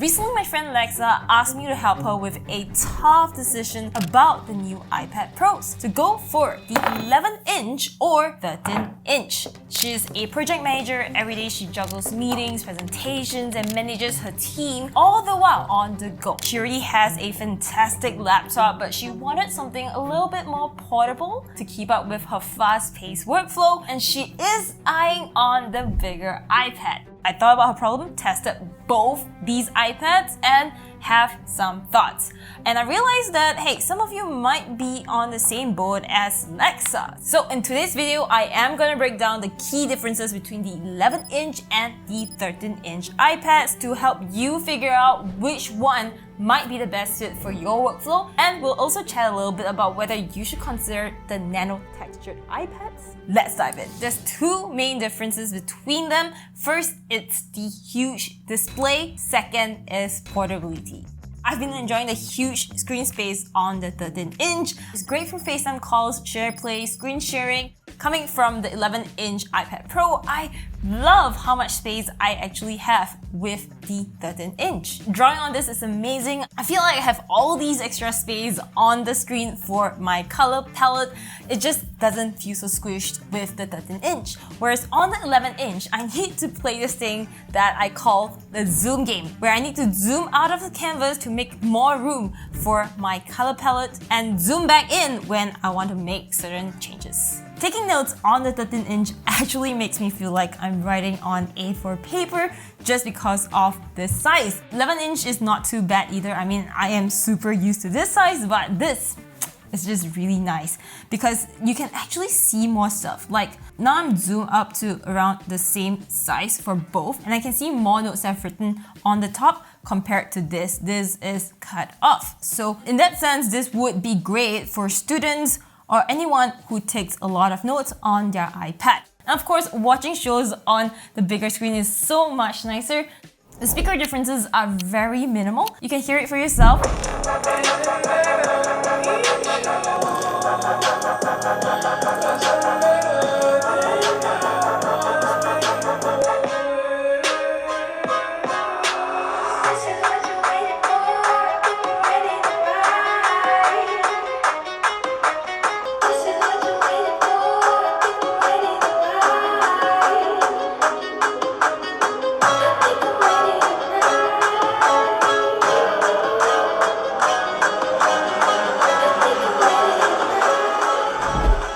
Recently, my friend Lexa asked me to help her with a tough decision about the new iPad Pros to go for the 11-inch or 13-inch. She's a project manager. Every day she juggles meetings, presentations, and manages her team, all the while on the go. She already has a fantastic laptop, but she wanted something a little bit more portable to keep up with her fast-paced workflow, and she is eyeing on the bigger iPad. I thought about her problem, tested both these iPads, and have some thoughts. And I realized that, hey, some of you might be on the same boat as Lexa. So in today's video, I am going to break down the key differences between the 11-inch and the 13-inch iPads to help you figure out which one might be the best fit for your workflow, and we'll also chat a little bit about whether you should consider the Nano textured iPads. Let's dive in. There's two main differences between them. First, it's the huge display. Second is portability. I've been enjoying the huge screen space on the 13-inch. It's great for FaceTime calls, share play, screen sharing. Coming from the 11-inch iPad Pro, I love how much space I actually have with the 13-inch. Drawing on this is amazing. I feel like I have all these extra space on the screen for my color palette. It just doesn't feel so squished with the 13-inch. Whereas on the 11-inch, I need to play this thing that I call the zoom game, where I need to zoom out of the canvas to make more room for my color palette and zoom back in when I want to make certain changes. Taking notes on the 13-inch actually makes me feel like I'm writing on A4 paper just because of this size. 11-inch is not too bad either. I mean, I am super used to this size, but this is just really nice because you can actually see more stuff. Like now I'm zoomed up to around the same size for both, and I can see more notes I've written on the top compared to this. This is cut off. So in that sense, this would be great for students or anyone who takes a lot of notes on their iPad. And of course, watching shows on the bigger screen is so much nicer. The speaker differences are very minimal. You can hear it for yourself.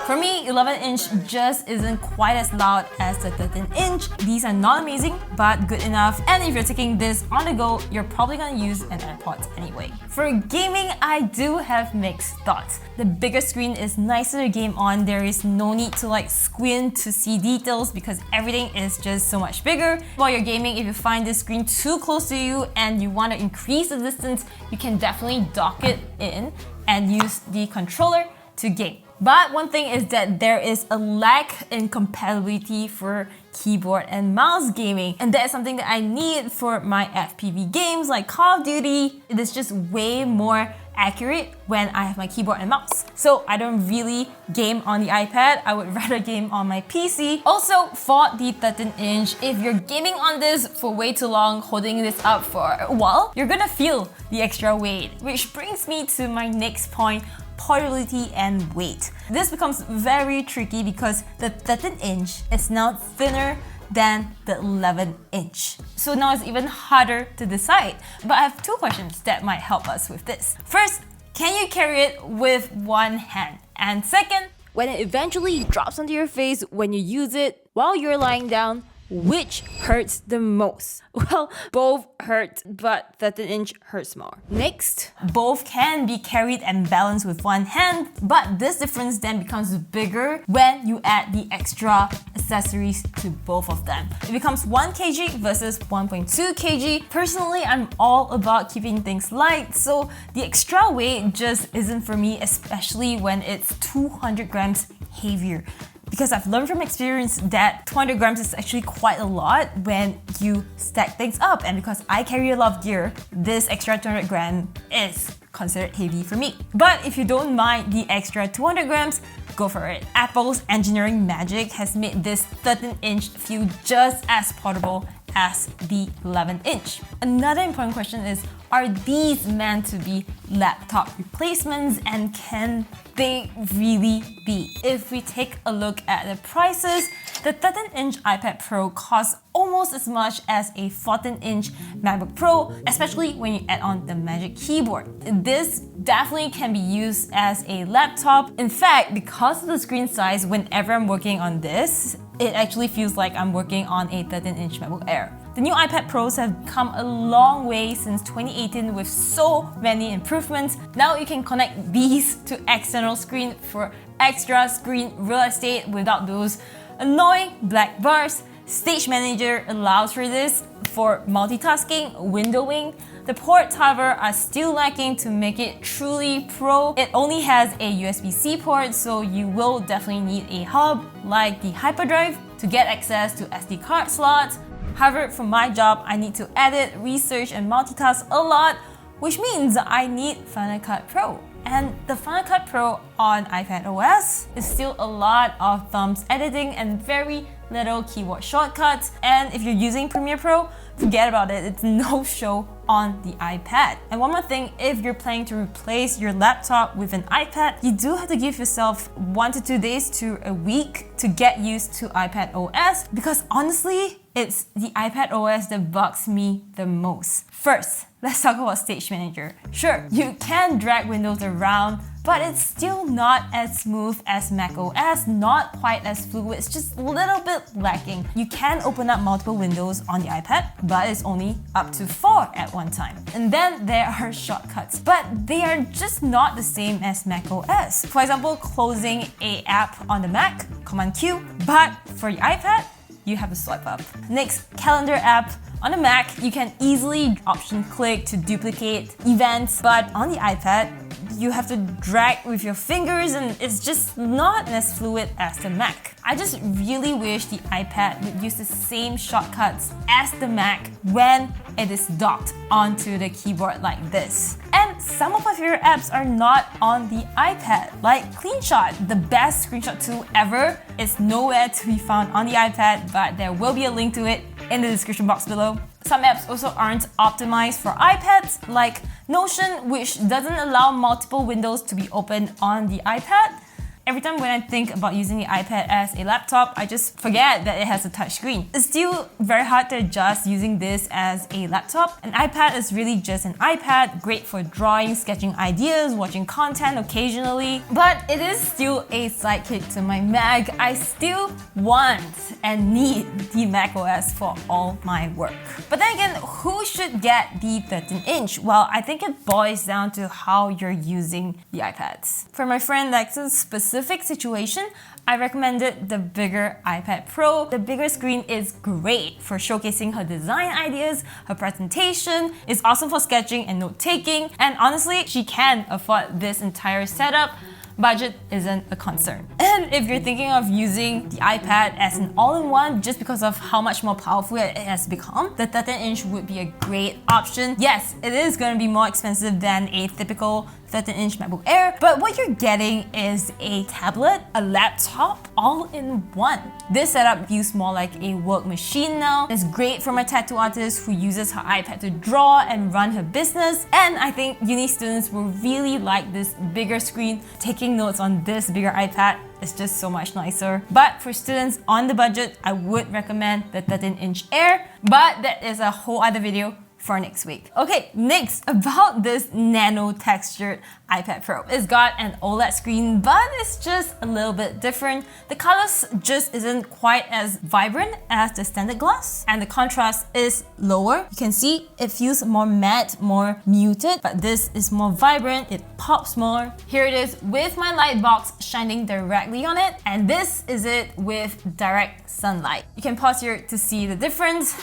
For me, 11-inch just isn't quite as loud as the 13-inch. These are not amazing, but good enough. And if you're taking this on the go, you're probably gonna use an AirPods anyway. For gaming, I do have mixed thoughts. The bigger screen is nicer to game on. There is no need to squint to see details because everything is just so much bigger. While you're gaming, if you find this screen too close to you and you want to increase the distance, you can definitely dock it in and use the controller to game. But one thing is that there is a lack in compatibility for keyboard and mouse gaming, and that is something that I need for my FPV games like Call of Duty. It is just way more accurate when I have my keyboard and mouse. So I don't really game on the iPad, I would rather game on my PC. Also, for the 13-inch, if you're gaming on this for way too long, holding this up for a while, you're gonna feel the extra weight. Which brings me to my next point, portability and weight. This becomes very tricky because the 13-inch is now thinner than the 11-inch. So now it's even harder to decide. But I have two questions that might help us with this. First, can you carry it with one hand? And second, when it eventually drops onto your face when you use it while you're lying down, which hurts the most? Well, both hurt, but 13-inch hurts more. Next, both can be carried and balanced with one hand, but this difference then becomes bigger when you add the extra accessories to both of them. It becomes 1 kg versus 1.2 kg. Personally, I'm all about keeping things light, so the extra weight just isn't for me, especially when it's 200 grams heavier. Because I've learned from experience that 200 grams is actually quite a lot when you stack things up, and because I carry a lot of gear, this extra 200 grams is considered heavy for me. But if you don't mind the extra 200 grams, go for it. Apple's engineering magic has made this 13-inch feel just as portable as the 11-inch. Another important question is, are these meant to be laptop replacements, and can they really be? If we take a look at the prices, the 13-inch iPad Pro costs almost as much as a 14-inch MacBook Pro, especially when you add on the Magic Keyboard. This definitely can be used as a laptop. In fact, because of the screen size, whenever I'm working on this, it actually feels like I'm working on a 13-inch MacBook Air. The new iPad Pros have come a long way since 2018 with so many improvements. Now you can connect these to external screen for extra screen real estate without those annoying black bars. Stage Manager allows for this for multitasking, windowing. The ports, however, are still lacking to make it truly pro. It only has a USB-C port, so you will definitely need a hub like the hyperdrive to get access to SD card slots. However, for my job, I need to edit, research, and multitask a lot, which means I need Final Cut Pro. And the Final Cut Pro on iPad OS is still a lot of thumbs editing and very little keyboard shortcuts. And if you're using Premiere Pro, forget about it, it's no show on the iPad. And one more thing, if you're planning to replace your laptop with an iPad, you do have to give yourself 1 to 2 days to a week to get used to iPad OS, because honestly, it's the iPad OS that bugs me the most. First, let's talk about Stage Manager. Sure, you can drag windows around, but it's still not as smooth as macOS, not quite as fluid, it's just a little bit lacking. You can open up multiple windows on the iPad, but it's only up to 4 at one time. And then there are shortcuts, but they are just not the same as macOS. For example, closing an app on the Mac, Command Q, but for the iPad, you have to swipe up. Next, Calendar app. On the Mac, you can easily option click to duplicate events, but on the iPad, you have to drag with your fingers and it's just not as fluid as the Mac. I just really wish the iPad would use the same shortcuts as the Mac when it is docked onto the keyboard like this. And some of my favorite apps are not on the iPad, like CleanShot, the best screenshot tool ever. It's nowhere to be found on the iPad, but there will be a link to it in the description box below. Some apps also aren't optimized for iPads, like Notion, which doesn't allow multiple windows to be opened on the iPad. Every time when I think about using the iPad as a laptop, I just forget that it has a touch screen. It's still very hard to adjust using this as a laptop. An iPad is really just an iPad, great for drawing, sketching ideas, watching content occasionally, but it is still a sidekick to my Mac. I still want and need the macOS for all my work. But then again, who should get the 13-inch? Well, I think it boils down to how you're using the iPads. For my friend Lex's specific situation, I recommended the bigger iPad Pro. The bigger screen is great for showcasing her design ideas, her presentation is awesome for sketching and note-taking, and honestly, she can afford this entire setup. Budget isn't a concern. And if you're thinking of using the iPad as an all-in-one just because of how much more powerful it has become, the 13-inch would be a great option. Yes, it is going to be more expensive than a typical 13-inch MacBook Air, but what you're getting is a tablet, a laptop, all in one. This setup feels more like a work machine now. It's great for my tattoo artist who uses her iPad to draw and run her business, and I think uni students will really like this bigger screen. Taking notes on this bigger iPad is just so much nicer. But for students on the budget, I would recommend the 13-inch Air, but that is a whole other video for next week. Okay, next, about this nano textured iPad Pro. It's got an OLED screen, but it's just a little bit different. The colors just isn't quite as vibrant as the standard glass, and the contrast is lower. You can see it feels more matte, more muted, but this is more vibrant, it pops more. Here it is with my light box shining directly on it, and this is it with direct sunlight. You can pause here to see the difference.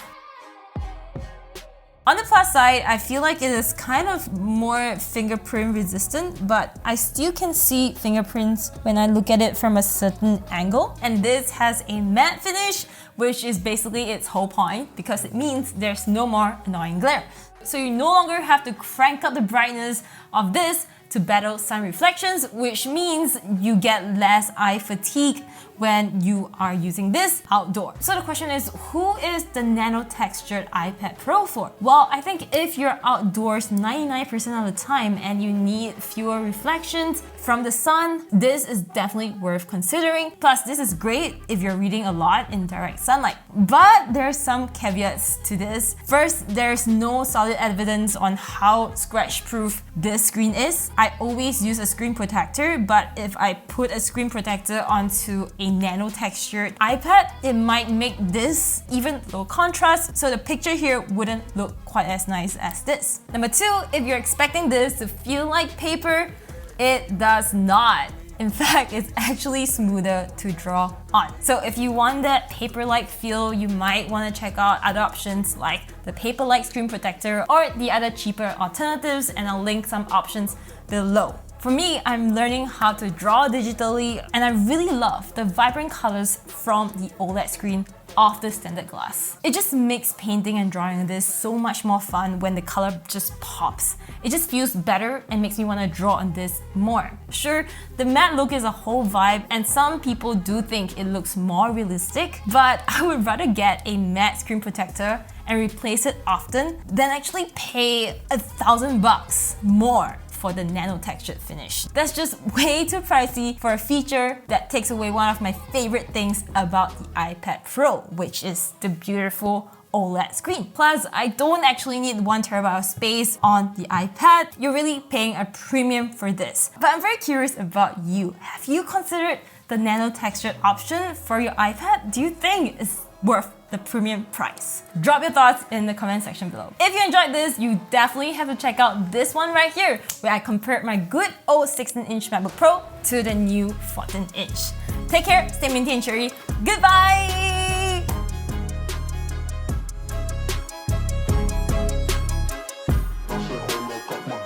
On the plus side, I feel like it is kind of more fingerprint resistant, but I still can see fingerprints when I look at it from a certain angle. And this has a matte finish, which is basically its whole point because it means there's no more annoying glare. So you no longer have to crank up the brightness of this to battle sun reflections, which means you get less eye fatigue when you are using this outdoor. So the question is, who is the nano textured iPad Pro for? Well, I think if you're outdoors 99% of the time and you need fewer reflections from the sun, this is definitely worth considering. Plus, this is great if you're reading a lot in direct sunlight. But there are some caveats to this. First, there's no solid evidence on how scratch-proof this screen is. I always use a screen protector, but if I put a screen protector onto a nano textured iPad, it might make this even low contrast, so the picture here wouldn't look quite as nice as this. Number two, if you're expecting this to feel like paper, it does not. In fact, it's actually smoother to draw on. So if you want that paper-like feel, you might want to check out other options like the paper-like screen protector or the other cheaper alternatives, and I'll link some options below. For me, I'm learning how to draw digitally, and I really love the vibrant colors from the OLED screen of the standard glass. It just makes painting and drawing on this so much more fun when the color just pops. It just feels better and makes me want to draw on this more. Sure, the matte look is a whole vibe, and some people do think it looks more realistic, but I would rather get a matte screen protector and replace it often than actually pay $1,000 more for the nano textured finish. That's just way too pricey for a feature that takes away one of my favorite things about the iPad Pro, which is the beautiful OLED screen. Plus, I don't actually need 1 terabyte of space on the iPad. You're really paying a premium for this. But I'm very curious about you. Have you considered the nano textured option for your iPad? Do you think it's worth the premium price? Drop your thoughts in the comment section below. If you enjoyed this, you definitely have to check out this one right here, where I compared my good old 16-inch MacBook Pro to the new 14-inch. Take care, stay minty and cheery. Goodbye! I said, hold up, got my